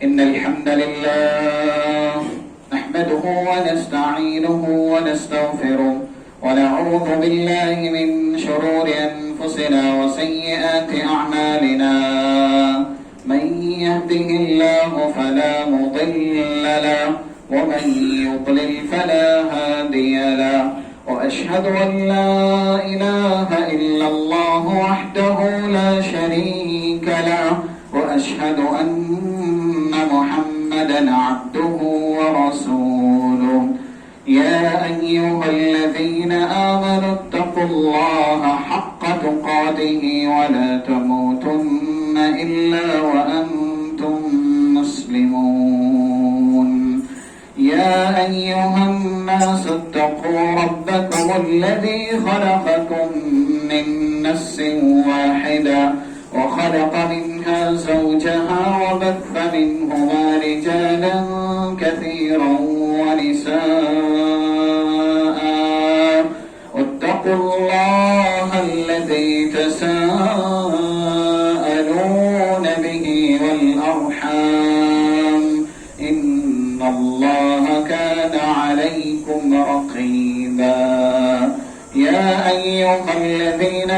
إن الحمد لله نحمده ونستعينه ونستغفره ونعوذ بالله من شرور أنفسنا وسيئات أعمالنا. من يهده الله فلا مضل له ومن يضلل فلا هادي له. وأشهد أن لا إله إلا الله وحده لا شريك له. وأشهد أن محمدا عبده ورسوله. يا أيها الذين آمنوا اتقوا الله حق تقاته ولا تموتن إلا وأنتم مسلمون. يا أيها الناس اتقوا ربكم الذي خلقكم من نفس واحدة وخلق منها زوجها وبث منهما رجالا كثيرا ونساء. واتقوا الله الذي تساءلون به والأرحام إن الله كان عليكم رقيبا. يا أيها الذين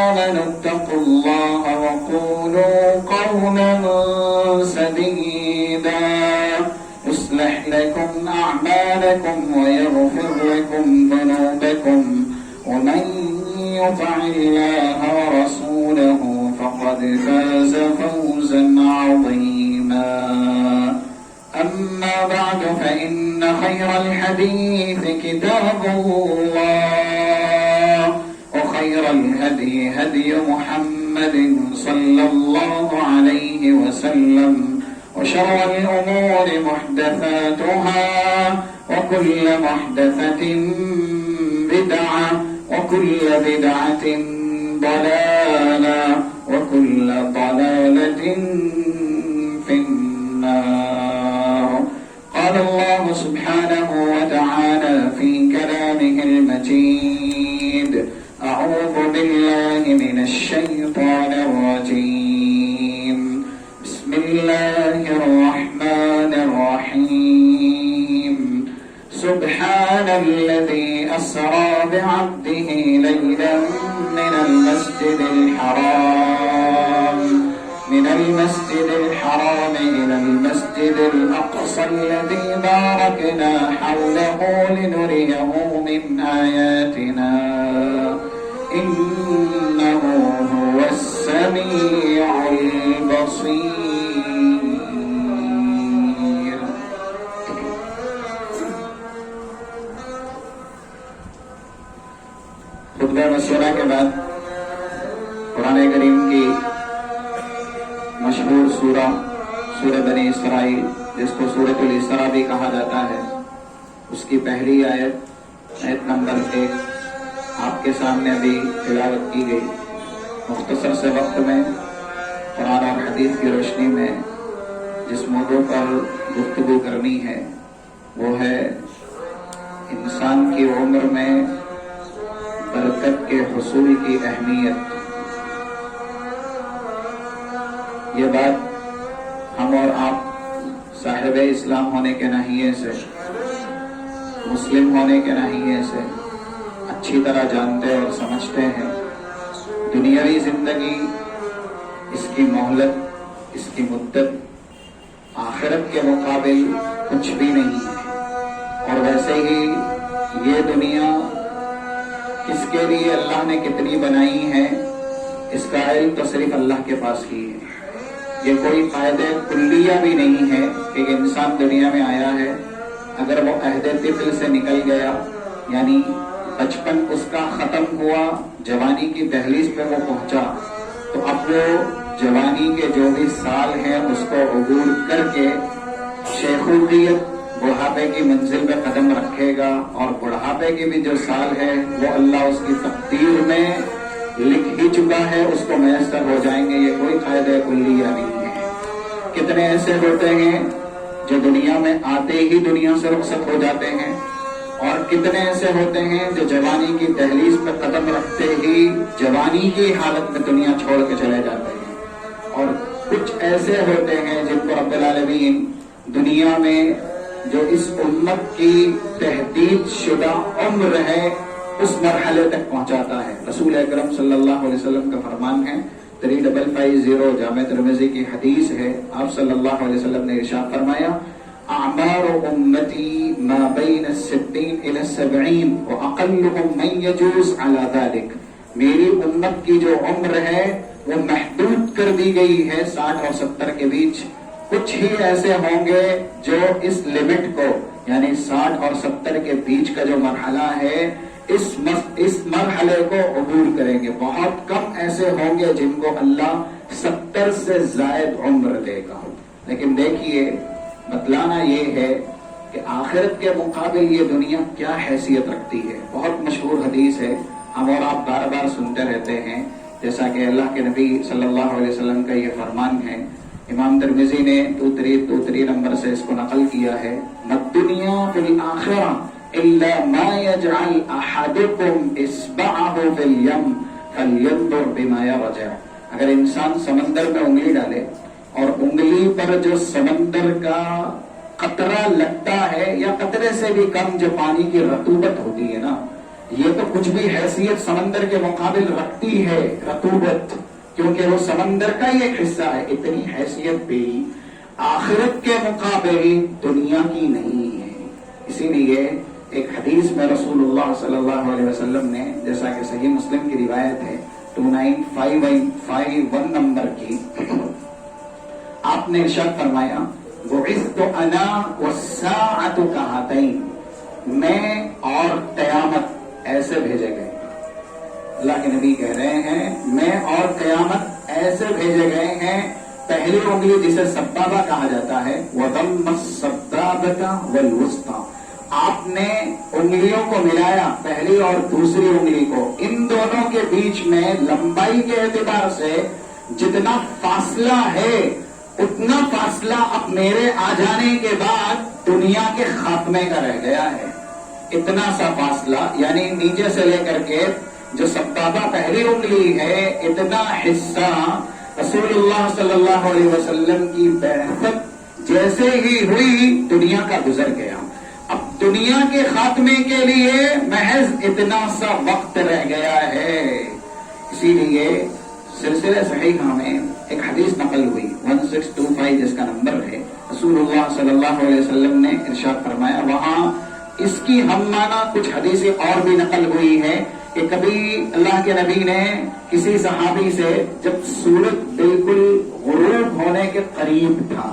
آمنوا اتقوا الله وقولوا قولا سديدا يصلح لكم أعمالكم ويغفر لكم ذنوبكم ومن يطع الله ورسوله فقد فاز فوزا عظيما. أما بعد فإن خير الحديث كتاب الله وخير الهدي هدي محمد صلى الله عليه وسلم وشر الأمور محدثاتها وكل محدثة بدعة وكل بدعة ضلالة وكل ضلالة في النار. قال الله سبحانه وتعالى في كلامه المجيد: أعوذ بالله من الشيطان الرجيم. بسم الله الرحمن الرحيم. سبحان الذي أسرى بعبده ليلا من المسجد الحرام إلى المسجد الأقصى الذي باركنا حوله لنريه من آياتنا إنه هو السميع البصير. خطبہ مشورہ کے بعد قرآن کریم کی مشہور سورہ بنی اسرائیل، جس کو سورۃ الاسراء بھی کہا جاتا ہے، اس کی پہلی آیت نمبر 1 آپ کے سامنے ابھی تلاوت کی گئی. مختصر سے وقت میں قرآن اور حدیث کی روشنی میں جس موضوع پر گفتگو کرنی ہے وہ ہے انسان کی عمر میں برکت کے حصول کی اہمیت. یہ بات ہم اور آپ صاحب اسلام ہونے کے ناحیے سے، مسلم ہونے کے ناحیے سے اچھی طرح جانتے اور سمجھتے ہیں. دنیاوی زندگی، اس کی مہلت، اس کی مدت آخرت کے مقابل کچھ بھی نہیں ہے. اور ویسے ہی یہ دنیا کس کے لیے اللہ نے کتنی بنائی ہے اس کا علم تو صرف اللہ کے پاس ہی ہے. یہ کوئی قاعدہ کلیہ بھی نہیں ہے کہ انسان دنیا میں آیا ہے، اگر وہ عہد طفل سے نکل گیا، یعنی بچپن اس کا ختم ہوا، جوانی کی دہلیز پہ وہ پہنچا، تو اب وہ جوانی کے جو بھی سال ہیں اس کو عبور کر کے شیخوخیت، بڑھاپے کی منزل پہ قدم رکھے گا. اور بڑھاپے کے بھی جو سال ہے وہ اللہ اس کی تقدیر میں لکھ ہی چکا ہے، اس کو میسر ہو جائیں گے. یہ کوئی قاعدہ کلیہ نہیں ہے. کتنے ایسے ہوتے ہیں جو دنیا میں آتے ہی دنیا سے رخصت ہو جاتے ہیں، اور کتنے ایسے ہوتے ہیں جو جوانی کی دہلیز پہ قدم رکھتے ہی جوانی کی حالت میں دنیا چھوڑ کے چلے جاتے ہیں. اور کچھ ایسے ہوتے ہیں جن کو رب العالمین کریم دنیا میں جو اس امت کی تحدید شدہ عمر ہے اس مرحلے تک پہنچاتا ہے. رسول اکرم صلی اللہ علیہ وسلم کا فرمان ہے 3550 جامع ترمذی کی حدیث ہے. آپ صلی اللہ علیہ وسلم نے ارشاد فرمایا اعمار امتی ما بین 60 الى 70 واقلهم من يجوز على ذلك. میری امت کی جو عمر ہے وہ محدود کر دی گئی ہے 60 اور 70 کے بیچ. کچھ ہی ایسے ہوں گے جو اس لمٹ کو یعنی 60 اور 70 کے بیچ کا جو مرحلہ ہے اس مرحلے کو عبور کریں گے. بہت کم ایسے ہوں گے جن کو اللہ 70 سے زائد عمر دے گا. لیکن دیکھیے بتلانا یہ ہے کہ آخرت کے مقابل یہ دنیا کیا حیثیت رکھتی ہے. بہت مشہور حدیث ہے, ہم اور آپ بار بار سنتے رہتے ہیں, جیسا کہ اللہ کے نبی صلی اللہ علیہ وسلم کا یہ فرمان ہے. امام ترمذی نے 23 نمبر سے اس کو نقل کیا ہے. الدنیا فی الآخرہ الا ما يجعل احدکم اصبعہ فی الیم فلینظر بما یرجع. اگر انسان سمندر میں انگلی ڈالے اور انگلی پر جو سمندر کا قطرہ لگتا ہے یا قطرے سے بھی کم جو پانی کی رطوبت ہوتی ہے نا, یہ تو کچھ بھی حیثیت سمندر کے مقابل رکھتی ہے رطوبت, کیونکہ وہ سمندر کا ہی ایک حصہ ہے. اتنی حیثیت بھی آخرت کے مقابل دنیا کی نہیں ہے. اسی لیے ایک حدیث میں رسول اللہ صلی اللہ علیہ وسلم نے, جیسا کہ صحیح مسلم کی روایت ہے 2951 نمبر کی, آپ نے ارشاد فرمایا بعثت انا والساعۃ کہاتین. میں اور قیامت ایسے بھیجے گئے. اللہ کے نبی کہہ رہے ہیں میں اور قیامت ایسے بھیجے گئے ہیں. پہلی انگلی جسے سبابہ کہا جاتا ہے وَضَمَّ السَّبَّابَةَ وَالْوُسْطَى, آپ نے انگلیوں کو ملایا پہلی اور دوسری انگلی کو. ان دونوں کے بیچ میں لمبائی کے اعتبار سے جتنا فاصلہ ہے اتنا فاصلہ اب میرے آ جانے کے بعد دنیا کے خاتمے کا رہ گیا ہے. اتنا سا فاصلہ یعنی نیچے سے لے کر کے جو سبابہ پہلی انگلی ہے اتنا حصہ رسول اللہ صلی اللہ علیہ وسلم کی بعثت جیسے ہی ہوئی دنیا کا گزر گیا. اب دنیا کے خاتمے کے لیے محض اتنا سا وقت رہ گیا ہے. اسی لیے سلسلہ صحیح میں ایک حدیث نقل ہوئی 1625 جس کا نمبر ہے. رسول اللہ صلی اللہ علیہ وسلم نے ارشاد فرمایا, وہاں اس کی ہم معنی کچھ حدیثیں اور بھی نقل ہوئی ہے کہ کبھی اللہ کے نبی نے کسی صحابی سے جب سورج بالکل غروب ہونے کے قریب تھا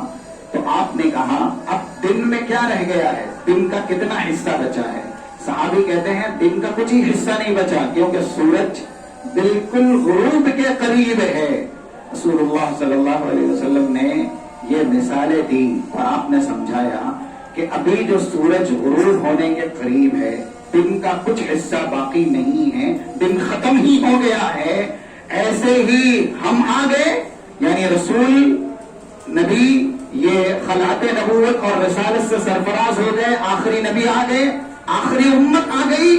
تو آپ نے کہا اب دن میں کیا رہ گیا ہے, دن کا کتنا حصہ بچا ہے. صحابی کہتے ہیں دن کا کچھ ہی حصہ نہیں بچا کیونکہ سورج بالکل غروب کے قریب ہے. رسول اللہ صلی اللہ علیہ وسلم نے یہ مثالیں دی اور آپ نے سمجھایا کہ ابھی جو سورج غروب ہونے کے قریب ہے دن کا کچھ حصہ باقی نہیں ہے, دن ختم ہی ہو گیا ہے. ایسے ہی ہم آ گئے یعنی رسول نبی یہ خلعت نبوت اور رسالت سے سرفراز ہو گئے, آخری نبی آ گئے, آخری امت آ گئی.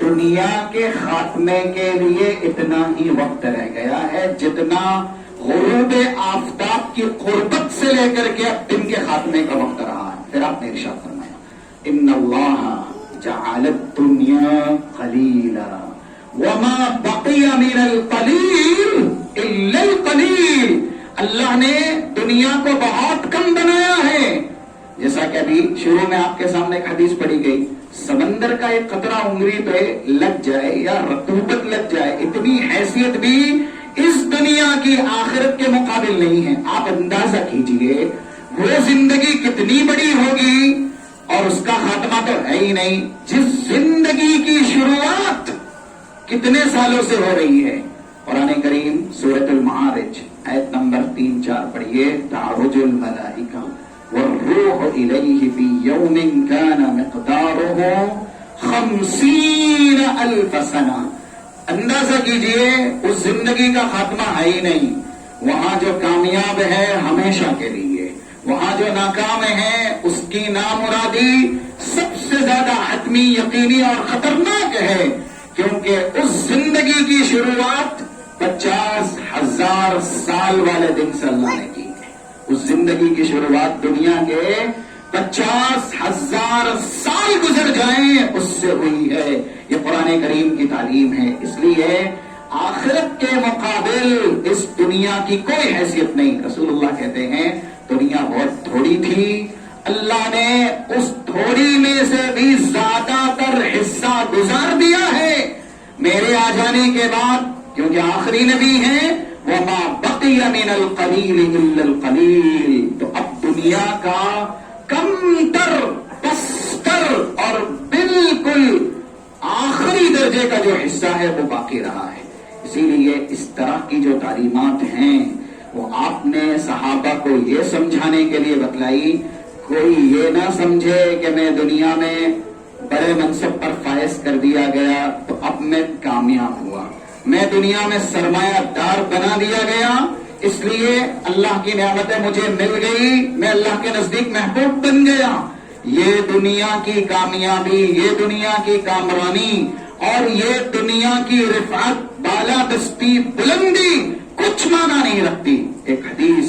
دنیا کے خاتمے کے لیے اتنا ہی وقت رہ گیا ہے جتنا غروب آفتاب کی قربت سے لے کر کے اب دن کے خاتمے کا وقت رہا ہے. پھر آپ نے ارشاد فرمایا ان اللہ جعل الدنیا قلیلا وما بقی من القلیل الا القلیل. اللہ نے دنیا کو بہت کم بنایا ہے. جیسا کہ ابھی شروع میں آپ کے سامنے ایک حدیث پڑھی گئی, سمندر کا ایک قطرہ انگلی پہ لگ جائے یا رطوبت لگ جائے اتنی حیثیت بھی اس دنیا کی آخرت کے مقابل نہیں ہے. آپ اندازہ کیجئے وہ زندگی کتنی بڑی ہوگی اور اس کا خاتمہ تو ہے ہی نہیں. جس زندگی کی شروعات کتنے سالوں سے ہو رہی ہے. قرآن کریم سورۃ المعارج آیت نمبر 3-4 پڑھیے. تعرج الملائکہ والروح الیہ فی یوم کان مقدارہ 50,000 سنہ. اندازہ کیجئے اس زندگی کا خاتمہ ہے ہی نہیں. وہاں جو کامیاب ہے ہمیشہ کے لیے, وہاں جو ناکام ہے اس کی نامرادی سب سے زیادہ حتمی, یقینی اور خطرناک ہے, کیونکہ اس زندگی کی شروعات 50,000 سال والے دن سے اللہ نے کی. اس زندگی کی شروعات دنیا کے 50,000 سال گزر جائیں اس سے ہوئی ہے. یہ قرآن کریم کی تعلیم ہے. اس لیے آخرت کے مقابل اس دنیا کی کوئی حیثیت نہیں. رسول اللہ کہتے ہیں دنیا بہت تھوڑی تھی، اللہ نے اس تھوڑی میں سے بھی زیادہ تر حصہ گزار دیا ہے میرے آ جانے کے بعد، کیونکہ آخری نبی ہیں. وما بقی من القلیل الا القلیل. تو اب دنیا کا کم تر، پستر اور بالکل آخری درجے کا جو حصہ ہے وہ باقی رہا ہے. اسی لیے اس طرح کی جو تعلیمات ہیں وہ آپ نے صحابہ کو یہ سمجھانے کے لیے بتلائی. کوئی یہ نہ سمجھے کہ میں دنیا میں بڑے منصب پر فائز کر دیا گیا تو اب میں کامیاب ہوا، میں دنیا میں سرمایہ دار بنا دیا گیا، اس لیے اللہ کی نعمتیں مجھے مل گئی، میں اللہ کے نزدیک محبوب بن گیا. یہ دنیا کی کامیابی، یہ دنیا کی کامرانی اور یہ دنیا کی رفعت، بالادستی، بلندی کچھ معنی نہیں رکھتی. ایک حدیث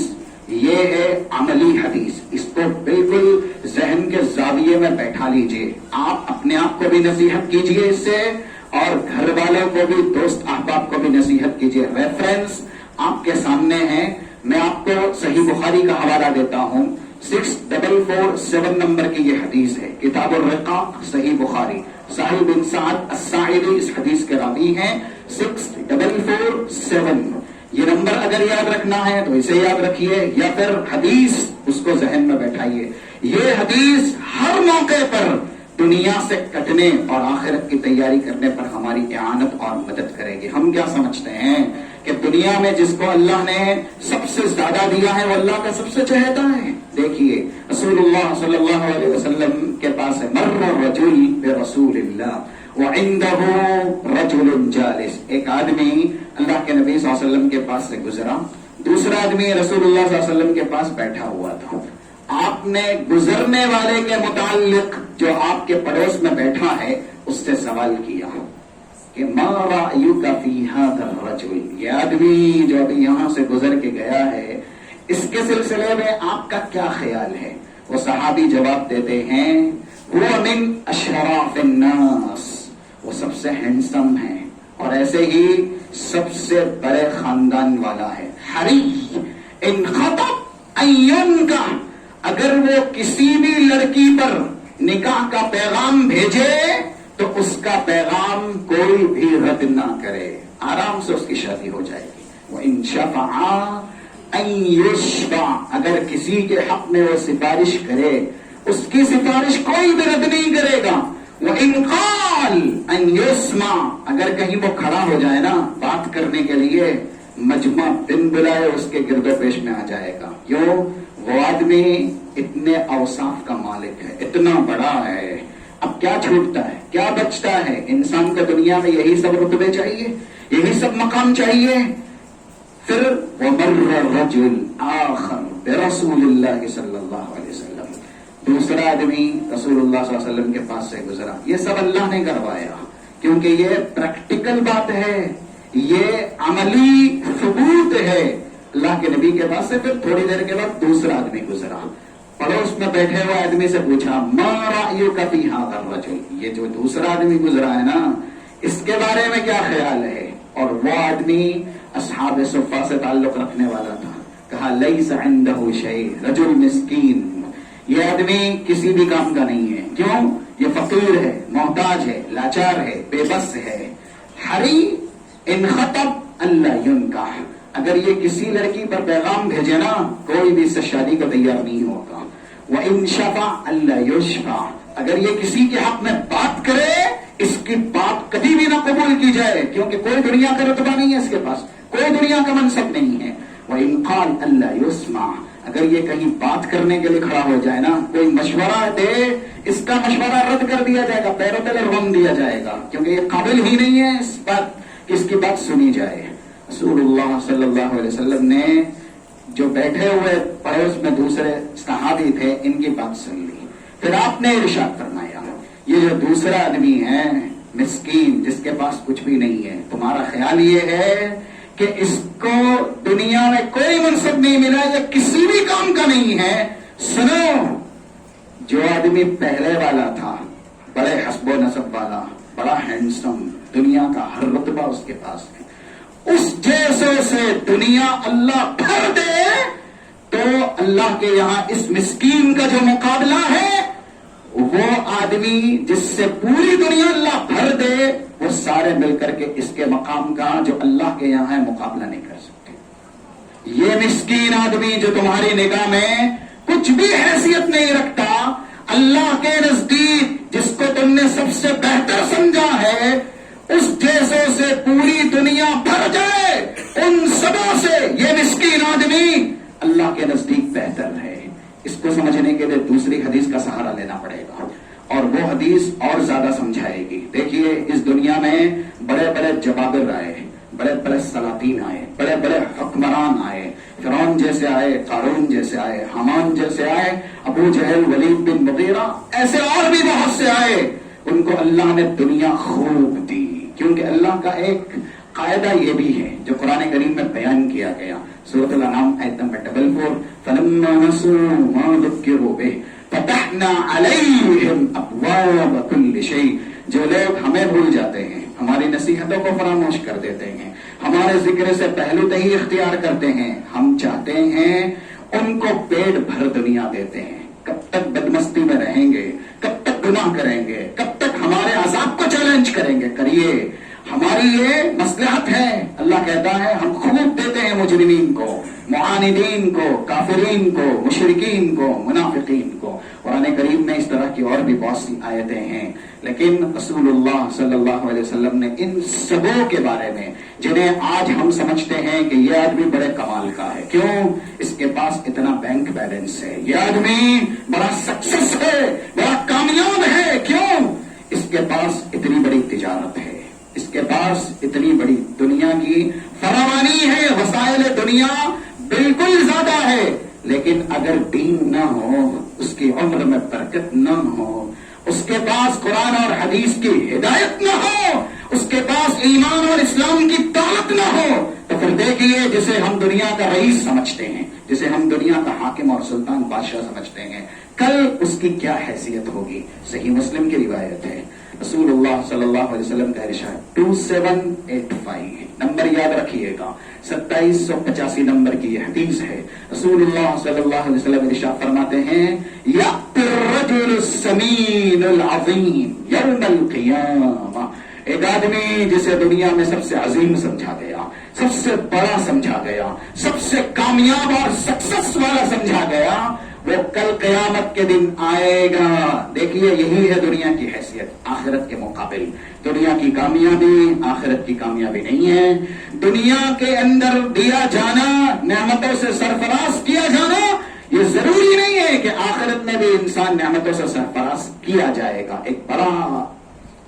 یہ ہے عملی حدیث، اس کو بالکل ذہن کے زاویے میں بیٹھا لیجئے. آپ اپنے آپ کو بھی نصیحت کیجئے اس سے، اور گھر والوں کو بھی، دوست احباب کو بھی نصیحت کیجئے. ریفرنس آپ کے سامنے ہے. میں آپ کو صحیح بخاری کا حوالہ دیتا ہوں. 6447 نمبر کی یہ حدیث ہے، کتاب الرقاق، صحیح بخاری. سہل بن سعد الساعدی اس حدیث کے راوی ہیں. 6447 یہ نمبر اگر یاد رکھنا ہے تو اسے یاد رکھیے، یا پھر حدیث اس کو ذہن میں بیٹھائیے. یہ حدیث ہر موقع پر دنیا سے کٹنے اور آخرت کی تیاری کرنے پر ہماری اعانت اور مدد کرے گی. ہم کیا سمجھتے ہیں کہ دنیا میں جس کو اللہ نے سب سے زیادہ دیا ہے وہ اللہ کا سب سے چہیتا ہے. دیکھیے رسول اللہ صلی اللہ علیہ وسلم کے پاس ہے مر رجل برسول اللہ وعنده رجل جالس. ایک آدمی اللہ کے نبی صلی اللہ علیہ وسلم کے پاس سے گزرا، دوسرا آدمی رسول اللہ صلی اللہ علیہ وسلم کے پاس بیٹھا ہوا تھا. آپ نے گزرنے والے کے متعلق جو آپ کے پڑوس میں بیٹھا ہے اس سے سوال کیا کہ ما رأیک فی ھذا الرجل، یہ آدمی جو ابھی یہاں سے گزر کے گیا ہے اس کے سلسلے میں آپ کا کیا خیال ہے؟ وہ صحابی جواب دیتے ہیں هو من اشراف الناس، وہ سب سے ہینڈسم ہے اور ایسے ہی سب سے بڑے خاندان والا ہے. حری ان خطب ان ينكح، اگر وہ کسی بھی لڑکی پر نکاح کا پیغام بھیجے تو اس کا پیغام کوئی بھی رد نہ کرے، آرام سے اس کی شادی ہو جائے گی. وَإِن شَفَعَ أَن يُشْفَعَ، اگر کسی کے حق میں وہ سفارش کرے اس کی سفارش کوئی بھی رد نہیں کرے گا. وَإِن قَالَ أَن يُسْمَعَ، اگر کہیں وہ کھڑا ہو جائے نا بات کرنے کے لیے، مجمع بن بلائے اس کے گرد و پیش میں آ جائے گا. کیوں؟ وہ آدمی اتنے اوصاف کا مالک ہے، اتنا بڑا ہے. اب کیا چھوٹتا ہے، کیا بچتا ہے؟ انسان کو دنیا میں یہی سب رتبے چاہیے، یہی سب مقام چاہیے. پھر وَمَرَّ الرَّجُلُ آخر بِرَسُولِ اللَّهِ صلی اللہ علیہ وسلم، دوسرا آدمی رسول اللہ صلی اللہ علیہ وسلم کے پاس سے گزرا. یہ سب اللہ نے کروایا کیونکہ یہ پریکٹیکل بات ہے، یہ عملی ثبوت ہے اللہ کے نبی کے پاس سے. پھر تھوڑی دیر کے بعد دوسرا آدمی گزرا، پڑوس میں بیٹھے ہوئے آدمی سے پوچھا ما رأیک فی ھذا الرجل، یہ جو دوسرا آدمی گزرا ہے نا اس کے بارے میں کیا خیال ہے؟ اور وہ آدمی اصحاب صفہ سے تعلق رکھنے والا تھا. کہا لیس عنده شیء، رجل مسکین، یہ آدمی کسی بھی کام کا نہیں ہے. کیوں؟ یہ فقیر ہے، محتاج ہے، لاچار ہے، بے بس ہے. حری ان خطب اللہ ينکح، اگر یہ کسی لڑکی پر پیغام بھیجے نا کوئی بھی اس سے شادی کو تیار نہیں ہوگا. وَإِن شَفَعَ أَلَّا يُشْفَعَ، اگر یہ کسی کے حق میں بات کرے اس کی بات کبھی بھی نہ قبول کی جائے، کیونکہ کوئی دنیا کا رتبہ نہیں ہے اس کے پاس، کوئی دنیا کا منصب نہیں ہے. وَإِن قَالَ أَلَّا يُسْمَعَ، اگر یہ کہیں بات کرنے کے لیے کھڑا ہو جائے نا، کوئی مشورہ دے اس کا مشورہ رد کر دیا جائے گا، پیروں تلے رون دیا جائے گا، کیونکہ یہ قابل ہی نہیں ہے اس بات کہ اس کی بات سنی جائے. رسول اللہ صلی اللہ علیہ وسلم نے جو بیٹھے ہوئے پڑوس میں دوسرے صحابی تھے ان کی بات سن لی. پھر آپ نے ارشاد فرمایا یہ جو دوسرا آدمی ہے مسکین جس کے پاس کچھ بھی نہیں ہے، تمہارا خیال یہ ہے کہ اس کو دنیا میں کوئی منصب نہیں ملا یا کسی بھی کام کا نہیں ہے. سنو، جو آدمی پہلے والا تھا، بڑے حسب و نسب والا، بڑا ہینڈسم، دنیا کا ہر رتبہ اس کے پاس ہے، اس جیسے سے دنیا اللہ بھر دے تو اللہ کے یہاں اس مسکین کا جو مقابلہ ہے، وہ آدمی جس سے پوری دنیا اللہ بھر دے، وہ سارے مل کر کے اس کے مقام کا جو اللہ کے یہاں ہے مقابلہ نہیں کر سکتے. یہ مسکین آدمی جو تمہاری نگاہ میں کچھ بھی حیثیت نہیں رکھتا، اللہ کے نزدیک جس کو تم نے سب سے بہتر سمجھا ہے، اس جیسوں سے پوری دنیا بھر جائے، ان سبوں سے یہ مسکین آدمی اللہ کے نزدیک بہتر ہے. اس کو سمجھنے کے لیے دوسری حدیث کا سہارا لینا پڑے گا، اور وہ حدیث اور زیادہ سمجھائے گی. دیکھیے، اس دنیا میں بڑے بڑے جبابر آئے، بڑے بڑے سلاطین آئے، بڑے بڑے حکمران آئے، فرعون جیسے آئے، قارون جیسے آئے، حامان جیسے آئے، ابو جہل، ولید بن مغیرہ، ایسے اور بھی بہت سے آئے. ان کو اللہ نے دنیا خوب دی، کیونکہ اللہ کا ایک قاعدہ یہ بھی ہے جو قرآن کریم میں بیان کیا گیا. سورۃ الانعام آیت نمبر 44، فَلَمَّا نَسُوا مَا ذُكِّرُوا بِهِ فَتَحْنَا عَلَيْهِمْ أَبْوَابَ كُلِّ شَيْءٍ. جو لوگ ہمیں بھول جاتے ہیں، ہماری نصیحتوں کو فراموش کر دیتے ہیں، ہمارے ذکر سے پہلو تہی اختیار کرتے ہیں، ہم چاہتے ہیں ان کو پیٹ بھر دنیا دیتے ہیں. کب تک بدمستی میں رہیں گے، کب تک گناہ کریں گے، کب تک ہمارے عذاب کو چیلنج کریں گے؟ کریے، ہماری یہ مصلحت ہے. اللہ کہتا ہے ہم خوب دیتے ہیں مجرمین کو، معاندین کو، کافرین کو، مشرکین کو، منافقین کو. قرآن کریم میں اس طرح کی اور بھی بہت سی آیتیں ہیں، لیکن رسول اللہ صلی اللہ علیہ وسلم نے ان سبوں کے بارے میں، جنہیں آج ہم سمجھتے ہیں کہ یہ آدمی بڑے کمال کا ہے، کیوں اس کے پاس اتنا بینک بیلنس ہے، یہ آدمی بڑا سکسیس ہے، بڑا کامیاب ہے، کیوں اس کے پاس اتنی بڑی تجارت ہے، اس کے پاس اتنی بڑی دنیا کی فراوانی ہے، وسائل دنیا بالکل زیادہ ہے. لیکن اگر دین نہ ہو، اس کی عمر میں برکت نہ ہو، اس کے پاس قرآن اور حدیث کی ہدایت نہ ہو، اس کے پاس ایمان اور اسلام کی طاقت نہ ہو، تو پھر دیکھیے جسے ہم دنیا کا رئیس سمجھتے ہیں، جسے ہم دنیا کا حاکم اور سلطان بادشاہ سمجھتے ہیں، کل اس کی کیا حیثیت ہوگی. صحیح مسلم کی روایت ہے، رسول اللہ صلی اللہ علیہ وسلم کا ارشاد 2785، نمبر یاد رکھیے گا، 2785 نمبر کی یہ حدیث ہے. رسول اللہ صلی اللہ علیہ وسلم ارشاد فرماتے ہیں، یأتی الرجل السمین العظیم یوم القیامہ. ایک آدمی جسے دنیا میں سب سے عظیم سمجھا گیا، سب سے بڑا سمجھا گیا، سب سے کامیاب اور سکسس والا سمجھا گیا، وہ کل قیامت کے دن آئے گا. دیکھیے، یہی ہے دنیا کی حیثیت آخرت کے مقابل. دنیا کی کامیابی آخرت کی کامیابی نہیں ہے. دنیا کے اندر دیا جانا، نعمتوں سے سرفراز کیا جانا، یہ ضروری نہیں ہے کہ آخرت میں بھی انسان نعمتوں سے سرفراز کیا جائے گا. ایک بڑا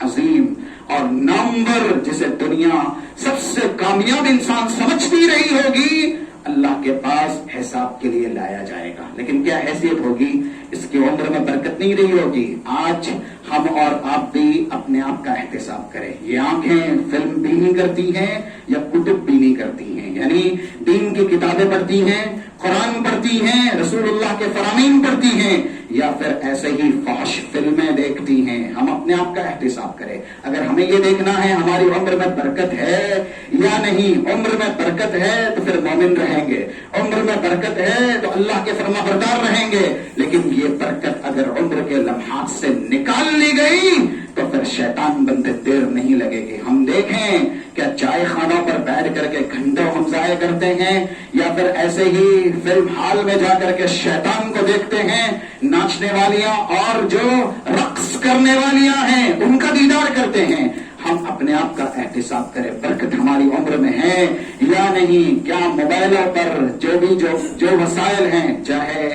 عظیم اور نامور جسے دنیا سب سے کامیاب انسان سمجھتی رہی ہوگی، اللہ کے پاس حساب کے لیے لایا جائے گا. لیکن کیا حیثیت ہوگی؟ اس کی عمر میں برکت نہیں رہی ہوگی. آج ہم اور آپ بھی اپنے آپ کا احتساب کریں. یہ آنکھیں فلم بھی نہیں کرتی ہیں یا کتب بھی نہیں کرتی ہیں، یعنی دین کی کتابیں پڑھتی ہیں، قرآن پڑھتی ہیں، رسول اللہ کے فرامین پڑھتی ہیں، یا پھر ایسے ہی فحش فلمیں دیکھتی ہیں. ہم اپنے آپ کا احتساب کریں. اگر ہمیں یہ دیکھنا ہے ہماری عمر میں برکت ہے یا نہیں، عمر میں برکت ہے تو پھر مومن رہیں گے، عمر میں برکت ہے تو اللہ کے فرما بردار رہیں گے. لیکن یہ برکت اگر عمر کے لمحات سے نکال لی گئی تو پھر شیطان بنتے دیر نہیں لگے گی. ہم دیکھیں کیا چائے خانوں پر بیٹھ کر کے گھنٹوں ہم ضائع کرتے ہیں، یا پھر ایسے ہی فلم ہال میں جا کر کے شیطان کو دیکھتے ہیں، ناچنے والیاں اور جو رقص کرنے والیاں ہیں ان کا دیدار کرتے ہیں. ہم اپنے آپ کا احتساب کریں، برکت ہماری عمر میں ہے یا نہیں. کیا موبائلوں پر جو وسائل ہیں، چاہے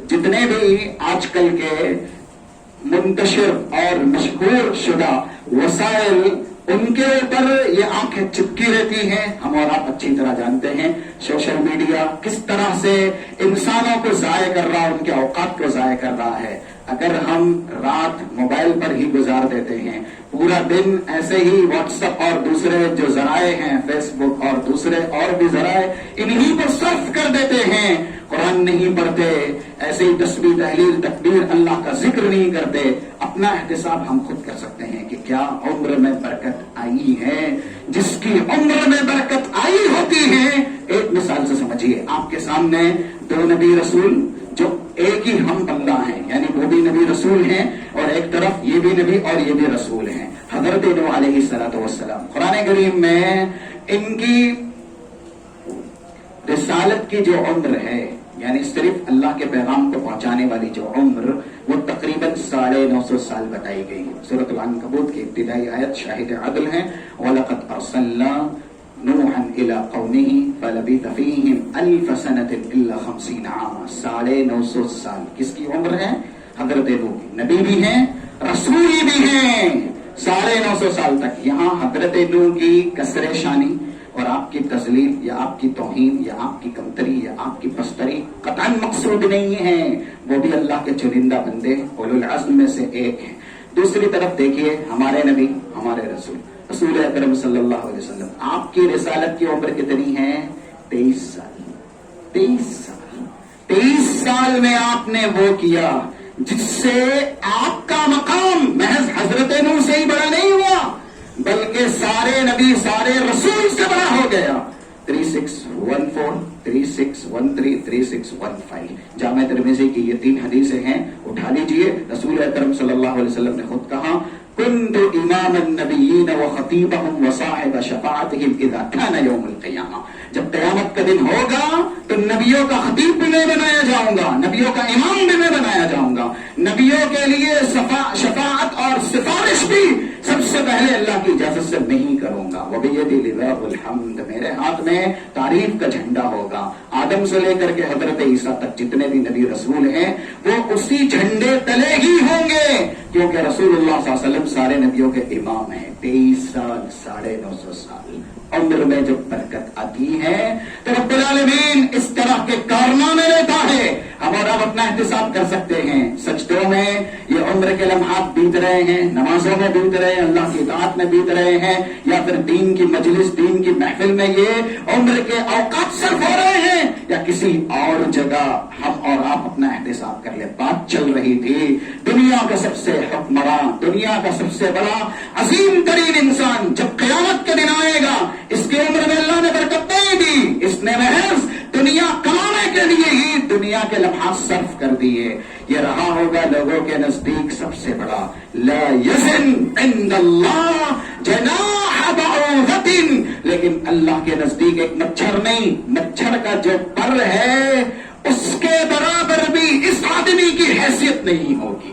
جتنے بھی آج کل کے منتشر اور مشہور شدہ وسائل، ان کے اوپر یہ آنکھیں چپکی رہتی ہیں. ہم اور آپ اچھی طرح جانتے ہیں سوشل میڈیا کس طرح سے انسانوں کو ضائع کر رہا ہے، ان کے اوقات کو ضائع کر رہا ہے. اگر ہم رات موبائل پر ہی گزار دیتے ہیں، پورا دن ایسے ہی واٹس ایپ اور دوسرے جو ذرائع ہیں، فیس بک اور دوسرے اور بھی ذرائع انہی پر صرف کر دیتے ہیں. قرآن نہیں پڑھتے, ایسے ہی تسبیح تحلیل تکبیر اللہ کا ذکر نہیں کرتے. اپنا احتساب ہم خود کر سکتے ہیں کہ کیا عمر میں برکت آئی ہے. جس کی عمر میں برکت آئی ہوتی ہے, ایک مثال سے سمجھیے, آپ کے سامنے دو نبی رسول جو ایک ہی ہم بندہ ہیں, یعنی وہ بھی نبی رسول ہیں اور ایک طرف یہ بھی نبی اور یہ بھی رسول ہیں, حضرت نوح علیہ الصلوۃ والسلام. قرآن کریم میں ان کی رسالت کی جو عمر ہے, یعنی صرف اللہ کے پیغام کو پہنچانے والی جو عمر, وہ تقریباً 950 سال بتائی گئی. سورۃ العنکبوت کی ابتدائی آیت شاہد عدل ہے. وَلَقَدْ أَرْسَلْنَا نُوحًا إِلَىٰ قَوْمِهِ فَلَبِثَ فِيهِمْ أَلْفَ سَنَةٍ إِلَّا 50 عاما. 950 سال کس کی عمر ہے؟ حضرت نوح. نبی بھی ہیں, رسول بھی ہیں. 950 سال تک. یہاں حضرت نوح کی کسر شانی اور آپ کی تذلیل یا آپ کی توہین یا آپ کی کمتری یا آپ کی پستری قطعاً مقصود نہیں ہے. وہ بھی اللہ کے چنندہ بندے اولو العزم میں سے ایک ہیں. دوسری طرف دیکھیے ہمارے نبی, ہمارے رسول اکرم صلی اللہ علیہ وسلم, آپ کی رسالت کی عمر کتنی ہے؟ 23 سال. 23 سال میں آپ نے وہ کیا جس سے آپ کا مقام محض حضرت نوح سے ہی بڑا نہیں ہوا, بلکہ سارے نبی سارے رسول سے بڑا ہو گیا. 3614 3613 3615 جامع ترمذی کی یہ 3 حدیثیں ہیں, اٹھا لیجئے. رسول اکرم صلی اللہ علیہ وسلم نے خود کہا كنت امام النبیین وخطیبهم وصاحب شفاعتهم اذا كان يوم القیامہ. جب قیامت کا دن ہوگا تو نبیوں کا خطیب بھی میں بنایا جاؤں گا, نبیوں کا امام بھی میں بنایا جاؤں گا, نبیوں کے لیے شفاعت اور سفارش بھی سب سے پہلے اللہ کی اجازت سے نہیں کروں گا. وبیدی لواء الحمد, میرے ہاتھ میں تعریف کا جھنڈا ہوگا. آدم سے لے کر کے حضرت عیسیٰ تک جتنے بھی نبی رسول ہیں وہ اسی جھنڈے تلے ہی ہوں گے, کیونکہ رسول اللہ صلی اللہ علیہ وسلم سارے نبیوں کے امام ہیں. 23 سال 950 سال عمر میں جب برکت آتی ہے تو رب العالمین اس طرح کے کارنامے لیتا ہے. ہم اور آپ اپنا احتساب کر سکتے ہیں. سجدوں میں یہ عمر کے لمحات بیت رہے ہیں, نمازوں میں بیت رہے ہیں, اللہ کی اطاعت میں بیت رہے ہیں, یا پھر دین کی مجلس دین کی محفل میں یہ عمر کے اوقات صرف ہو رہے ہیں, یا کسی اور جگہ ہم اور آپ اپنا احتساب کر لیں. بات چل رہی تھی دنیا کا سب سے حکمراں, دنیا کا سب سے بڑا عظیم ترین انسان جب قیامت کے دن آئے گا, اس کی عمر میں اللہ نے برکت نہیں دی, اس نے محض دنیا کمانے کے لیے ہی دنیا کے لمحات صرف کر دیے. یہ رہا ہوگا لوگوں کے نزدیک سب سے بڑا. لا یزن عند اللہ جناح بعوضۃ, لیکن اللہ کے نزدیک ایک مچھر نہیں, مچھر کا جو پر ہے اس کے برابر بھی اس آدمی کی حیثیت نہیں ہوگی.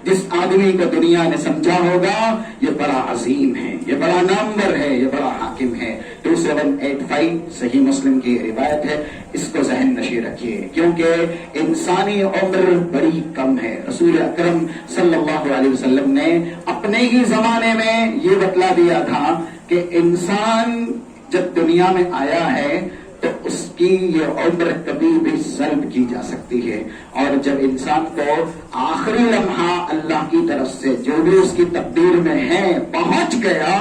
جس آدمی کو دنیا نے سمجھا ہوگا یہ بڑا عظیم ہے, یہ بڑا نامور ہے, یہ بڑا حاکم ہے. 2785 صحیح مسلم کی روایت ہے, اس کو ذہن نشین رکھیے کیونکہ انسانی عمر بڑی کم ہے. رسول اکرم صلی اللہ علیہ وسلم نے اپنے ہی زمانے میں یہ بتلا دیا تھا کہ انسان جب دنیا میں آیا ہے تو اس کی یہ عمر کبھی بھی سلب کی جا سکتی ہے, اور جب انسان کو آخری لمحہ اللہ کی طرف سے جو بھی اس کی تقدیر میں ہے پہنچ گیا,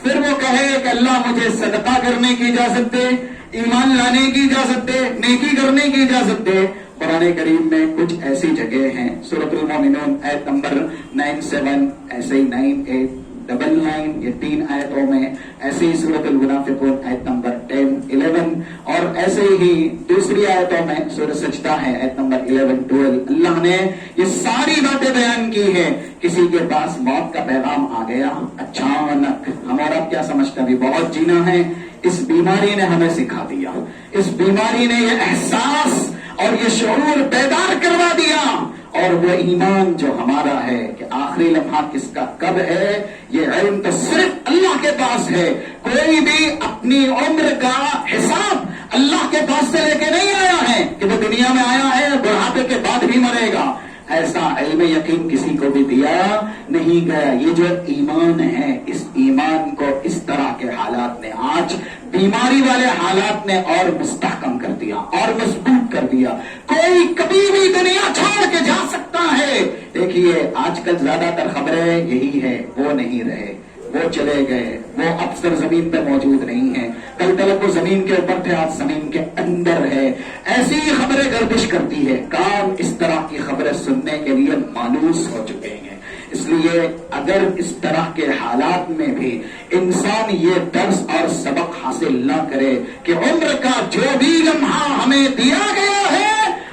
پھر وہ کہے کہ اللہ مجھے صدقہ کرنے کی اجازت دے, ایمان لانے کی اجازت دے, نیکی کرنے کی اجازت دے. قرآن کریم میں کچھ ایسی جگہ ہیں, سورۃ المومنون آیت نمبر 97, ایسے ہی 9899, یہ 3 آیتوں میں, ایسے ہی سورۃ المنافقون آیت نمبر 10 11, اور ایسے ہی دوسری آیتوں میں سورۃ سجدہ ہے آیت نمبر 11 12. اللہ نے یہ ساری باتیں بیان کی ہیں. کسی کے پاس موت کا پیغام آ گیا اچانک, ہمارا کیا سمجھتا بھی بہت جینا ہے, اس بیماری نے ہمیں سکھا دیا, اس بیماری نے یہ احساس اور یہ شعور بیدار کروا دیا, اور وہ ایمان جو ہمارا ہے کہ آخری لمحہ کس کا کب ہے یہ علم تو صرف اللہ کے پاس ہے. کوئی بھی اپنی عمر کا حساب اللہ کے پاس سے لے کے نہیں آیا ہے کہ وہ دنیا میں آیا ہے بڑھاپے کے بعد بھی مرے گا. ایسا علم یقین کسی کو بھی دیا نہیں گیا. یہ جو ایمان ہے, اس ایمان کو اس طرح کے حالات نے, آج بیماری والے حالات نے اور مستحکم کر دیا اور مضبوط کر دیا. کوئی کبھی بھی دنیا چھوڑ کے جا سکتا ہے. دیکھیے آج کل زیادہ تر خبریں یہی ہے, وہ نہیں رہے, وہ چلے گئے، وہ اب سرزمین پہ موجود نہیں ہیں، کل تلک وہ زمین کے اوپر تھے، آج زمین کے اندر ہے۔ ایسی ہی خبریں گردش کرتی ہے، کام اس طرح کی خبریں سننے کے لیے مانوس ہو چکے ہیں۔ اس لیے اگر اس طرح کے حالات میں بھی انسان یہ درس اور سبق حاصل نہ کرے کہ عمر کا جو بھی لمحہ ہمیں دیا گیا ہے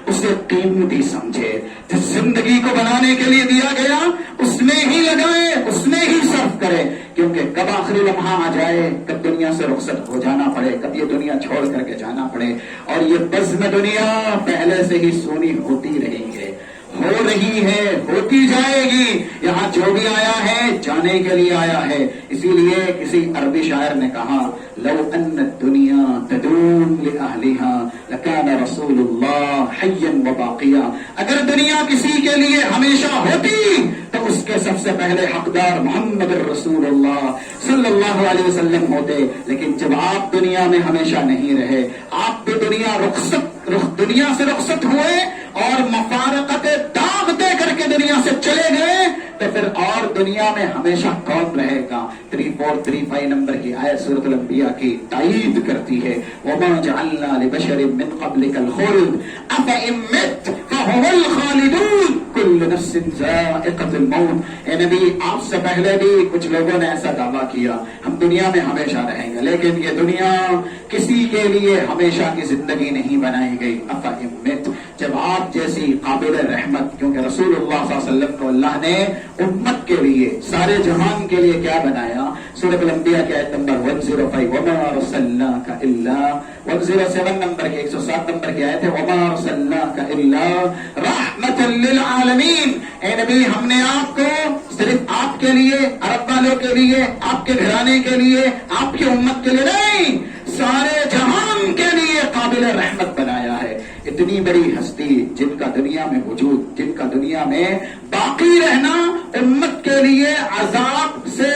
اسے قیمتی سمجھے، جس زندگی کو بنانے کے لیے دیا گیا اس میں ہی لگائے، اس میں ہی صرف کرے، کیونکہ کب آخری لمحہ آ جائے، کب دنیا سے رخصت ہو جانا پڑے، کب یہ دنیا چھوڑ کر کے جانا پڑے، اور یہ بزم دنیا پہلے سے ہی سونی ہوتی رہی ہے، ہو رہی ہے، ہوتی جائے گی۔ یہاں جو بھی آیا ہے جانے کے لیے آیا ہے۔ اسی لیے کسی عربی شاعر نے کہا لو ان الدنیا تدوم لأہلها لکان رسول اللہ حیا وباقیا، اگر دنیا کسی کے لیے ہمیشہ ہوتی تو اس کے سب سے پہلے حقدار محمد رسول اللہ صلی اللہ علیہ وسلم ہوتے، لیکن جب آپ دنیا میں ہمیشہ نہیں رہے، آپ بھی دنیا سے رخصت ہوئے اور مفارقت داغ دے کر کے دنیا سے چلے گئے، تو پھر اور دنیا میں ہمیشہ کون رہے گا؟ 3435 نمبر کی آیت سورۃ الانبیاء کی تائید کرتی ہے، وما جعلنا لبشر من قبلک الخلد افإن مت فهم الخالدون کل نفس ذائقۃ الموت۔ اے نبی، آپ سے پہلے بھی کچھ لوگوں نے ایسا دعویٰ کیا ہم دنیا میں ہمیشہ رہیں گے، لیکن یہ دنیا کسی کے لیے ہمیشہ کی زندگی نہیں بنائی گئی۔ افإن مت، جب آپ جیسی قابل رحمت، کیونکہ رسول اللہ صلی اللہ علیہ وسلم کو اللہ نے امت کے لیے، سارے جہان کے لیے کیا بنایا؟ سورۃ الانبیاء کی آیت نمبر 105 وما ارسلناک الا 107 نمبر کی 107 نمبر کی آیت ہے وما ارسلناک الا رحمۃ للعالمین۔ اے نبی، ہم نے آپ کو صرف آپ کے لیے، عرب والوں کے لیے، آپ کے گھرانے کے لیے، آپ کی امت کے لیے نہیں، سارے جہان کے لیے قابل رحمت بنایا ہے۔ اتنی بڑی ہستی جن کا دنیا میں وجود، جن کا دنیا میں باقی رہنا امت کے لیے عذاب سے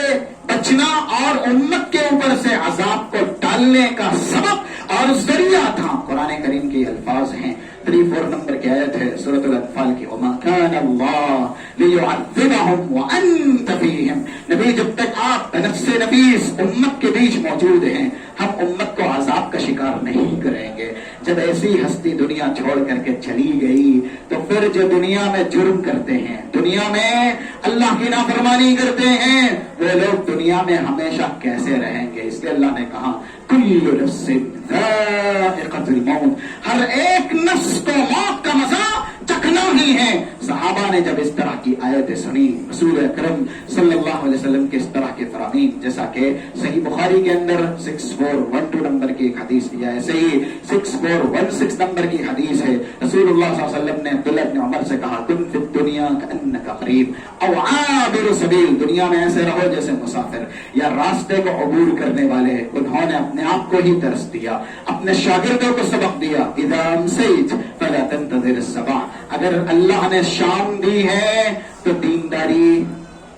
بچنا اور امت کے اوپر سے عذاب کو ڈالنے کا سبب اور ذریعہ تھا۔ قرآن کریم کے الفاظ ہیں، 34 نمبر کی آیت ہے سورۃ الانفال کی، وما كان اللہ لیعذبہم وانت فیہم۔ نبی، جب تک آپ نفس نبیس امت کے بیچ موجود ہیں، ہم امت کو عذاب کا شکار نہیں کریں گے۔ جب ایسی ہستی دنیا چھوڑ کر کے چلی گئی تو پھر جو دنیا میں جرم کرتے ہیں، دنیا میں اللہ کی نافرمانی کرتے ہیں، وہ لوگ دنیا میں ہمیشہ کیسے رہیں گے؟ اس لیے اللہ نے کہا کل نفس ذائقۃ الموت، ہر ایک نفس کو موت کا مزہ چکھنا ہی ہے۔ صحابہ نے جب اس طرح کی آیتیں سنی، رسول اکرم صلی اللہ علیہ وسلم کے اس طرح کے فرامین، جیسا کہ صحیح بخاری کے اندر 6412 نمبر کی ایک حدیث، یا ایسے ہی 6416 نمبر کی حدیث ہے، رسول اللہ صلی اللہ علیہ وسلم نے عبداللہ بن عمر سے کہا کن فی الدنیا کأنک غریب او عابر سبیل، دنیا میں ایسے رہو جیسے مسافر یا راستے کو عبور کرنے والے۔ انہوں نے اپنے آپ کو ہی درس دیا، اپنے شاگردوں کو سبق دیا، اذا امسیت فلا تنتظر الصباح، اگر اللہ نے شام دی ہے تو دینداری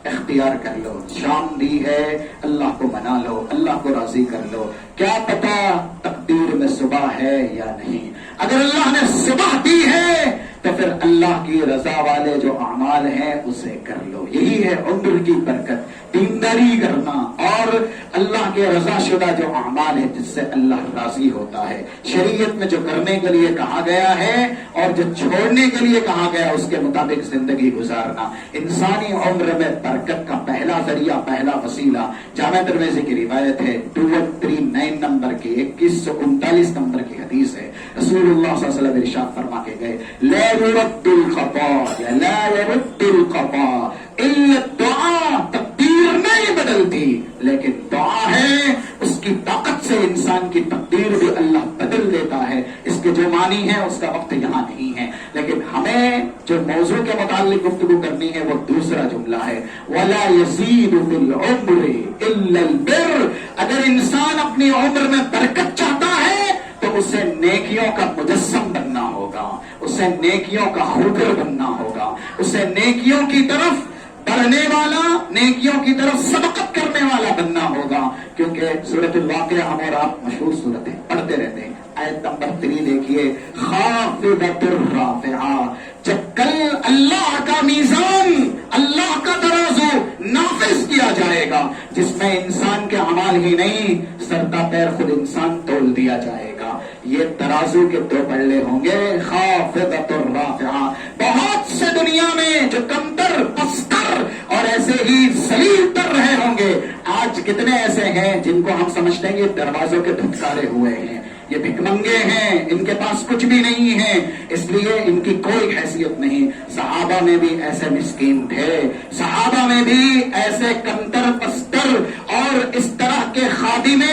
اختیار کر لو، شام دی ہے اللہ کو منا لو، اللہ کو راضی کر لو، کیا پتا تقدیر میں صبح ہے یا نہیں۔ اگر اللہ نے صبح دی ہے تو پھر اللہ کی رضا والے جو اعمال ہیں اسے کر لو۔ یہی ہے عمر کی برکت، دینداری کرنا اور اللہ کے رضا شدہ جو اعمال ہے جس سے اللہ راضی ہوتا ہے، شریعت میں جو کرنے کے لیے کہا گیا ہے اور جو چھوڑنے کے لیے کہا گیا اس کے مطابق زندگی گزارنا۔ انسانی عمر میں برکت کا پہلا ذریعہ، پہلا وسیلہ جامع ترمذی کی روایت ہے 2139 نمبر کی 2139 نمبر کی حدیث ہے، رسول اللہ صلی اللہ علیہ وسلم ارشاد فرما کے گئے لا يرد القضاء یا لا يرد القضاء الا الدعاء، تقدیر نہیں بدلتی لیکن دعا ہے، اس کی طاقت سے انسان کی تقدیر بھی اللہ بدل دیتا ہے۔ اس کے جو معنی ہے اس کا وقت یہاں نہیں ہے، لیکن ہمیں جو موضوع کے متعلق گفتگو کرنی ہے وہ دوسرا جملہ ہے وَلَا يَزِيدُ فِي الْعُمْرِ إِلَّا الْبِرُّ، اگر انسان اپنی عمر میں برکت چاہتا ہے تو اسے نیکیوں کا مجسم بننا ہوگا، اسے نیکیوں کا خوگر بننا ہوگا، اسے نیکیوں کی طرف بڑھنے والا، نیکیوں کی طرف سبقت کرنے والا بننا ہوگا، کیونکہ سورۃ الواقعہ ہم اور آپ مشہور سورت ہے، پڑھتے رہتے ہیں۔ آیت نمبر 3 دیکھیے، خافضۃ الرافعہ، جب کل اللہ کا میزان، اللہ کا ترازو نافذ کیا جائے گا، جس میں انسان کے اعمال ہی نہیں سرتا پیر خود انسان تول دیا جائے گا۔ یہ ترازو کے دو پلڑے ہوں گے، خافضۃ الرافعہ۔ بہت سے دنیا میں جو کمتر، پستر اور ایسے ہی ذلیل تر رہے ہوں گے، آج کتنے ایسے ہیں جن کو ہم سمجھتے ہیں یہ دروازوں کے دھتکارے ہوئے ہیں، یہ بھکمنگے ہیں، ان کے پاس کچھ بھی نہیں ہے، اس لیے ان کی کوئی حیثیت نہیں۔ صحابہ میں بھی ایسے مسکین تھے، صحابہ میں بھی ایسے کمتر، پستر اور اس طرح کے خادم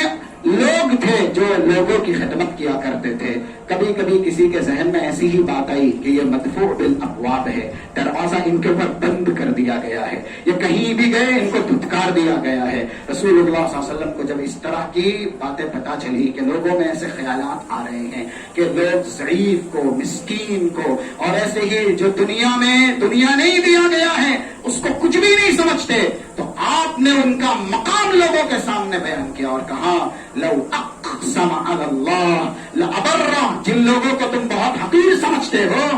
لوگ تھے جو لوگوں کی خدمت کیا کرتے تھے۔ کبھی کبھی کسی کے ذہن میں ایسی ہی بات آئی کہ یہ مدفوع بالابواب ہے، دروازہ ان کے اوپر بند کر دیا گیا ہے، یہ کہیں بھی گئے ان کو دھتکار دیا گیا ہے۔ رسول اللہ صلی اللہ علیہ وسلم کو جب اس طرح کی باتیں پتہ چلی کہ لوگوں میں ایسے خیالات آ رہے ہیں کہ لوگ ضعیف کو، مسکین کو اور ایسے ہی جو دنیا میں دنیا نہیں دیا گیا ہے اس کو کچھ بھی نہیں سمجھتے، تو آپ نے ان کا مقام لوگوں کے سامنے بیان کیا اور کہا لو اقسم علی اللہ لابرہ، جن لوگوں کو تم بہت حقیر سمجھتے ہو،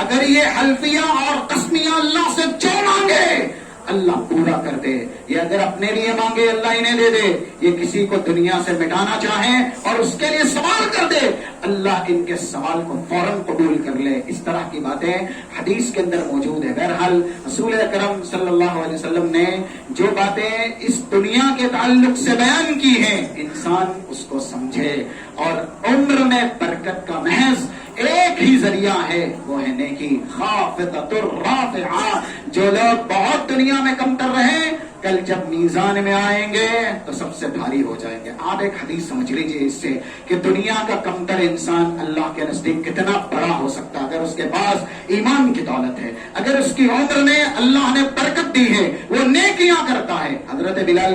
اگر یہ حلفیہ اور قسمیہ اللہ سے جو مانگے اللہ پورا کر دے، یہ اگر اپنے لیے مانگے اللہ انہیں دے دے، یہ کسی کو دنیا سے مٹانا چاہیں اور اس کے لیے سوال کر دے اللہ ان کے سوال کو فوراً قبول کر لے۔ اس طرح کی باتیں حدیث کے اندر موجود ہے۔ بہرحال رسول اکرم صلی اللہ علیہ وسلم نے جو باتیں اس دنیا کے تعلق سے بیان کی ہیں، انسان اس کو سمجھے، اور عمر میں برکت کا محض ایک ہی ذریعہ ہے، وہ ہے نیکی۔ خافضۃ الرافعہ، جو لوگ بہت دنیا میں کمتر رہے کل جب میزان میں آئیں گے تو سب سے بھاری ہو جائیں گے۔ آپ ایک حدیث سمجھ لیجئے اس سے کہ دنیا کا کمتر انسان اللہ کے نزدیک کتنا بڑا ہو سکتا ہے اگر اس کے پاس ایمان کی دولت ہے، اگر اس کی عمر میں اللہ نے برکت دی ہے، وہ نیکیاں کرتا ہے۔ حضرت بلال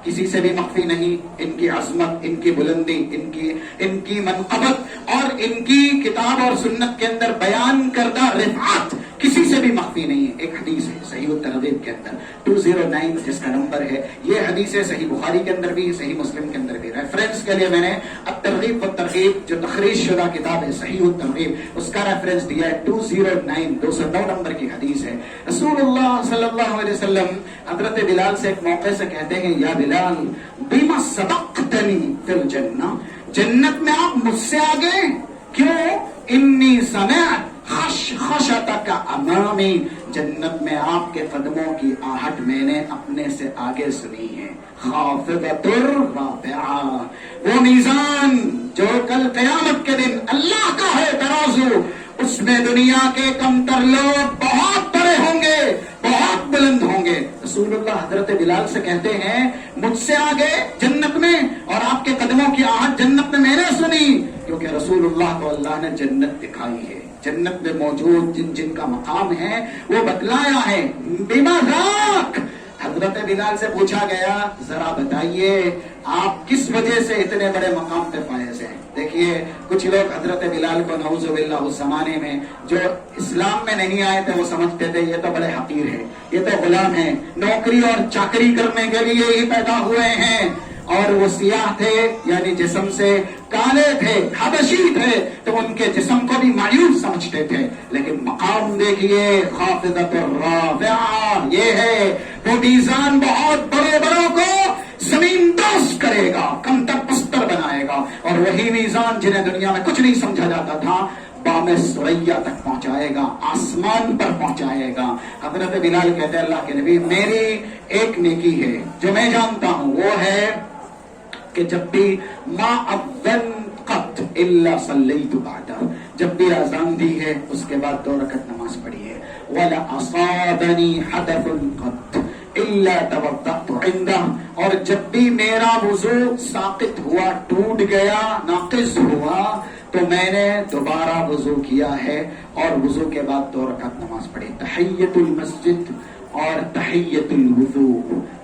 کسی سے بھی مخفی نہیں، ان کی عظمت، ان کی بلندی، ان کی منقبت اور ان کی کتاب اور سنت کے اندر بیان کردہ رفعت کسی سے بھی مخفی نہیں ہے۔ ایک حدیث ہے صحیح الترغیب کے اندر 209 جس کا نمبر ہے، یہ حدیث ہے صحیح بخاری کے اندر بھی، صحیح مسلم کے اندر بھی۔ ریفرنس کے لیے میں نے الترغیب والترغیب جو تخریج شدہ کتاب ہے صحیح الترغیب، اس کا ریفرنس دیا ہے 209 نمبر کی حدیث ہے۔ رسول اللہ صلی اللہ علیہ وسلم حضرت بلال سے ایک موقع سے کہتے ہیں یا بلال بما سبقتنی فی الجنہ، جنت میں آپ مجھ سے آگے کیوں؟ انی سمعت خشخشتک امامی، جنت میں آپ کے قدموں کی آہٹ میں نے اپنے سے آگے سنی ہے۔ خافضۃ الرافعہ، وہ میزان جو کل قیامت کے دن اللہ کا ہے ترازو، اس میں دنیا کے کمتر لوگ بہت بڑے ہوں گے، بہت بلند ہوں گے۔ رسول اللہ حضرت بلال سے کہتے ہیں مجھ سے آگے جنت میں، اور آپ کے قدموں کی آہٹ جنت میں نے سنی، کیونکہ رسول اللہ کو اللہ نے جنت دکھائی ہے، جنت میں موجود جن کا مقام ہے وہ بتلایا ہے۔ بما ذاک، حضرت بلال سے پوچھا گیا ذرا بتائیے آپ کس وجہ سے اتنے بڑے مقام پہ فائز ہیں۔ دیکھیے کچھ لوگ حضرت بلال کو نعوذ باللہ اس زمانے میں جو اسلام میں نہیں آئے تھے وہ سمجھتے تھے یہ تو بڑے حقیر ہیں، یہ تو غلام ہیں، نوکری اور چاکری کرنے کے لیے ہی پیدا ہوئے ہیں، اور وہ سیاہ تھے یعنی جسم سے کالے تھے، حبشی تھے، تو ان کے جسم کو بھی مایوس سمجھتے تھے۔ لیکن مقام دیکھیے خافضۃ الرافعہ، یہ ہے وہ میزان بہت بڑے بڑوں کو زمین دوست کرے گا، کمتر پستر بنائے گا، اور وہی میزان جنہیں دنیا میں کچھ نہیں سمجھا جاتا تھا بام سریا تک پہنچائے گا، آسمان پر پہنچائے گا۔ حضرت بلال کہتے ہیں اللہ کے نبی میری ایک نیکی ہے جو میں جانتا ہوں، وہ ہے کہ جب بھی ما اذن قط الا صلیت بعدہ، جب بھی اذان دی ہے اس کے بعد 2 رکعت نماز پڑھی ہے، ولا اصابنی حدث قط الا توضأت عنده، اور جب بھی میرا وضو ساقط ہوا، ٹوٹ گیا، ناقص ہوا، تو میں نے دوبارہ وضو کیا ہے اور وضو کے بعد 2 رکعت نماز پڑھی۔ تحیۃ المسجد اور تحیۃ الوضو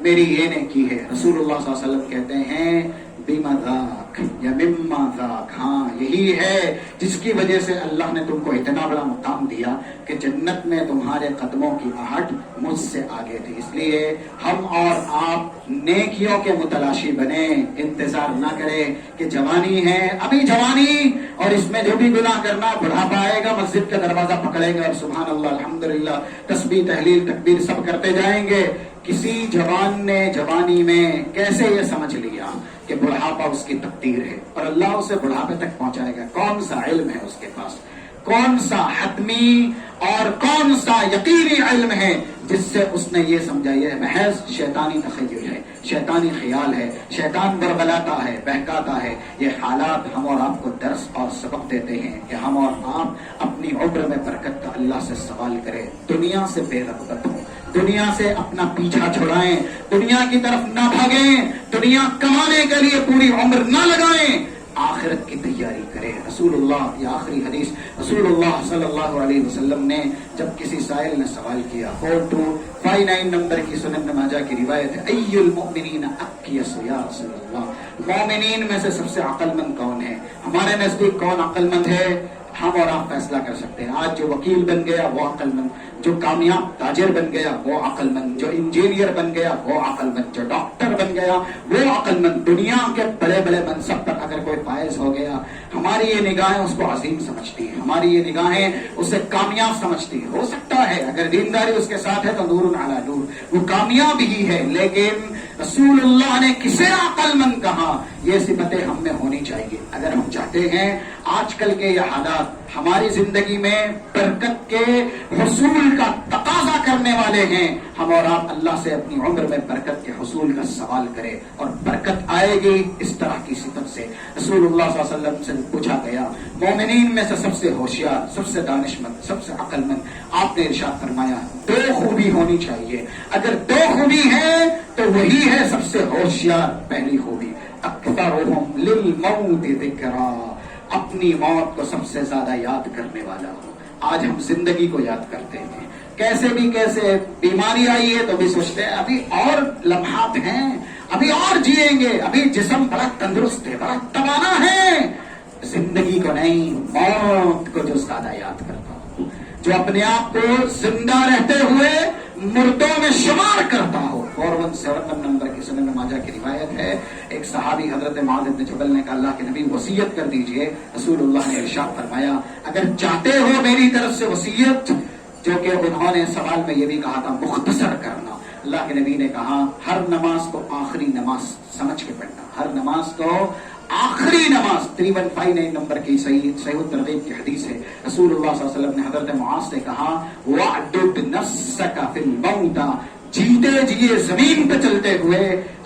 میری یہ نیکی ہے۔ رسول اللہ صلی اللہ علیہ وسلم کہتے ہیں بما ذاک یا مما ذاک، ہاں یہی ہے جس کی وجہ سے اللہ نے تم کو اتنا بڑا مقام دیا کہ جنت میں تمہارے قدموں کی آہٹ مجھ سے آگے تھی۔ اس لیے ہم اور آپ نیکیوں کے متلاشی بنے، انتظار نہ کرے کہ جوانی ہے، ابھی جوانی اور اس میں جو بھی گناہ کرنا، بڑھاپا آئے گا مسجد کا دروازہ پکڑے گا اور سبحان اللہ الحمدللہ تسبیح تحلیل تکبیر سب کرتے جائیں گے، کسی جوان نے جوانی میں کیسے یہ سمجھ لیا کہ بڑھاپا اس کی تقدیر ہے اور اللہ اسے بڑھاپے تک پہنچائے گا؟ کون سا علم ہے اس کے پاس؟ کون سا حتمی اور کون سا یقینی علم ہے جس سے اس نے یہ سمجھا؟ یہ محض شیطانی تخیل ہے، شیطانی خیال ہے، شیطان بربلاتا ہے، بہکاتا ہے۔ یہ حالات ہم اور آپ کو درس اور سبق دیتے ہیں کہ ہم اور آپ اپنی عمر میں برکت کا اللہ سے سوال کریں، دنیا سے بے رغبت ہوں، دنیا سے اپنا پیچھا چھڑائیں، دنیا کی طرف نہ بھاگیں، دنیا کمانے کے لیے پوری عمر نہ لگائیں، آخرت کی تیاری کرے۔ رسول اللہ، یہ آخری حدیث، رسول اللہ صلی اللہ علیہ وسلم نے جب کسی سائل نے سوال کیا، 4259 نمبر کی سنن ماجہ کی روایت ہے، ای المؤمنین اقیس یا رسول اللہ، مومنین میں سے سب سے عقل مند کون ہے؟ ہمارے نزدیک کون عقل مند ہے؟ ہم اور آپ فیصلہ کر سکتے ہیں۔ آج جو وکیل بن گیا وہ عقل مند، جو کامیاب تاجر بن گیا وہ عقل مند، جو انجینئر بن گیا وہ عقل مند، جو ڈاکٹر بن گیا وہ عقل مند۔ دنیا کے بڑے بڑے منصب پر اگر کوئی فائز ہو گیا، ہماری یہ نگاہیں اس کو عظیم سمجھتی ہیں، ہماری یہ نگاہیں اسے کامیاب سمجھتی ہیں۔ ہو سکتا ہے اگر دینداری اس کے ساتھ ہے تو نور علی نور، وہ کامیاب ہی ہے، لیکن رسول اللہ نے کسے عقل مند کہا؟ یہ صفتیں ہم میں ہونی چاہیے اگر ہم چاہتے ہیں آج کل کے یہ حالات ہماری زندگی میں برکت کے حصول کا تقاضا کرنے والے ہیں۔ ہم اور آپ اللہ سے اپنی عمر میں برکت کے حصول کا سوال کریں، اور برکت آئے گی اس طرح کی صفت سے۔ رسول اللہ صلی اللہ علیہ وسلم سے پوچھا گیا، مومنین میں سے سب سے ہوشیار، سب سے دانشمند، سب سے عقل مند، آپ نے ارشاد فرمایا 2 خوبی ہونی چاہیے، اگر 2 خوبی ہے تو وہی ہے سب سے ہوشیار۔ پہلی خوبی، اکثرهم للموت ذکرا، اپنی موت کو سب سے زیادہ یاد کرنے والا ہو۔ آج ہم زندگی کو یاد کرتے ہیں، کیسے بھی کیسے بیماری آئی ہے تو بھی سوچتے ہیں ابھی اور لمحات ہیں، ابھی اور جیئیں گے، ابھی جسم بڑا تندرست ہے، بڑا توانا ہے۔ زندگی کو نہیں، موت کو جو زیادہ یاد کرتا ہو، جو اپنے آپ کو زندہ رہتے ہوئے مردوں میں شمار کرتا ہو۔ 4171 نمبر کی سنن ماجہ کی روایت ہے، ایک صحابی حضرت معاذ بن جبل نے کہا، اللہ کے نبی وصیت کر دیجئے۔ رسول اللہ نے ارشاد فرمایا، اگر چاہتے ہو میری طرف سے وصیت، جو کہ انہوں نے سوال میں یہ بھی کہا تھا مختصر کرنا، اللہ کے نبی نے کہا ہر نماز کو آخری نماز سمجھ کے پڑھنا، ہر نماز کو آخری نماز۔ 3159 نمبر کی صحیح الترغیب کی حدیث ہے، رسول اللہ صلی اللہ علیہ وسلم نے حضرت معاذ سے کہا، وَعْدُدْ نَفْسَكَ فِي الْمَوْتَ، جیتے جیے زمین پہ چلتے ہوئے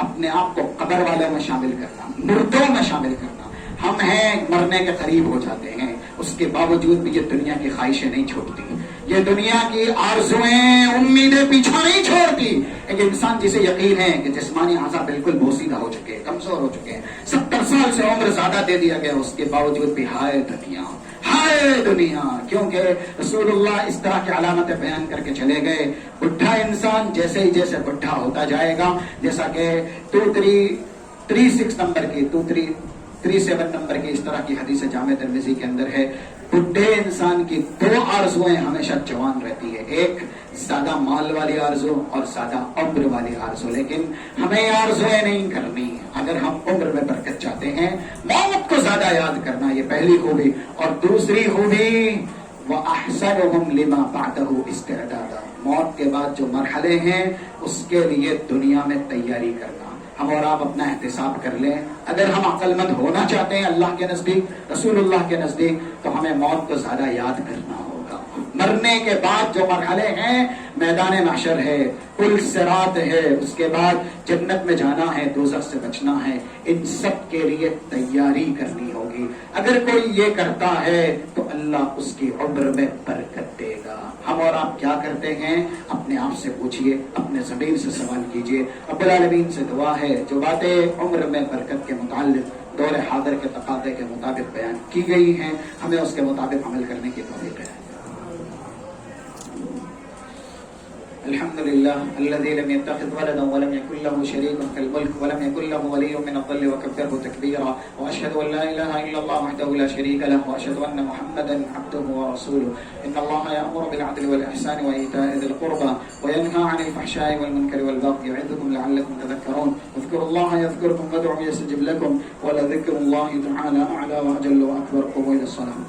اپنے آپ کو قبر والوں میں شامل کرنا، مردوں میں شامل کرنا۔ ہم ہیں مرنے کے قریب ہو جاتے ہیں، اس کے باوجود بھی یہ دنیا کی خواہشیں نہیں چھوڑتی، یہ دنیا کی آرزویں امیدیں پیچھا نہیں چھوڑتی۔ ایک انسان جسے یقین ہے کہ جسمانی اعضاء بالکل بوسیدہ ہو چکے ہیں، کمزور ہو چکے ہیں، 70 سال سے عمر زیادہ دے دیا گیا، اس کے باوجود بھی ہائے دنیا، ہائے دنیا، کیونکہ رسول اللہ اس طرح کی علامتیں بیان کر کے چلے گئے۔ بڈھا انسان جیسے ہی جیسے بڈھا ہوتا جائے گا، جیسا کہ 2336 نمبر کی 2337 نمبر کی اس طرح کی حدیث جامع ترمذی کے اندر ہے، بڈھے انسان کی 2 آرزویں ہمیشہ جوان رہتی ہے، ایک زیادہ مال والی آرزو اور زیادہ عمر والی آرزو۔ لیکن ہمیں یہ آرزویں نہیں کرنی، اگر ہم عمر میں برکت چاہتے ہیں، موت کو زیادہ یاد کرنا، یہ پہلی خوبی۔ اور دوسری خوبی، وَأَحْسَنُهُمْ لِمَا بَعْدَهُ اسْتِعْدَادًا، موت کے بعد جو مرحلے ہیں اس کے لیے دنیا میں تیاری کرنا۔ ہم اور آپ اپنا احتساب کر لیں، اگر ہم عقل مند ہونا چاہتے ہیں اللہ کے نزدیک، رسول اللہ کے نزدیک، تو ہمیں موت کو زیادہ یاد کرنا ہوگا۔ مرنے کے بعد جو مرحلے ہیں، میدان محشر ہے، پل صراط ہے، اس کے بعد جنت میں جانا ہے، دوزخ سے بچنا ہے، ان سب کے لیے تیاری کرنی ہوگی۔ اگر کوئی یہ کرتا ہے تو اللہ اس کی عمر میں برکت دے گا۔ ہم اور آپ کیا کرتے ہیں؟ اپنے آپ سے پوچھئے، اپنے ضمیر سے سوال کیجئے۔ رب العالمین سے دعا ہے جو باتیں عمر میں برکت کے متعلق دور حاضر کے تقاضے کے مطابق بیان کی گئی ہیں، ہمیں اس کے مطابق عمل کرنے کی توفیق ہے۔ الحمد لله الذي لم يتخذ ولدا ولم يكن له شريك في الملك ولم يكن له ولي من الظل وكبره تكبيرا، واشهد ان لا اله الا الله وحده لا شريك له، واشهد ان محمدا عبده ورسوله. ان الله يأمر بالعدل والاحسان وايتاء ذي القربى وينهى عن الفحشاء والمنكر والبغي يعظكم لعلكم تذكرون. اذكروا الله يذكركم وادعوه يستجب لكم، ولذكر الله تعالى اعلى واجل واكبر. قوموا الى الصلاه.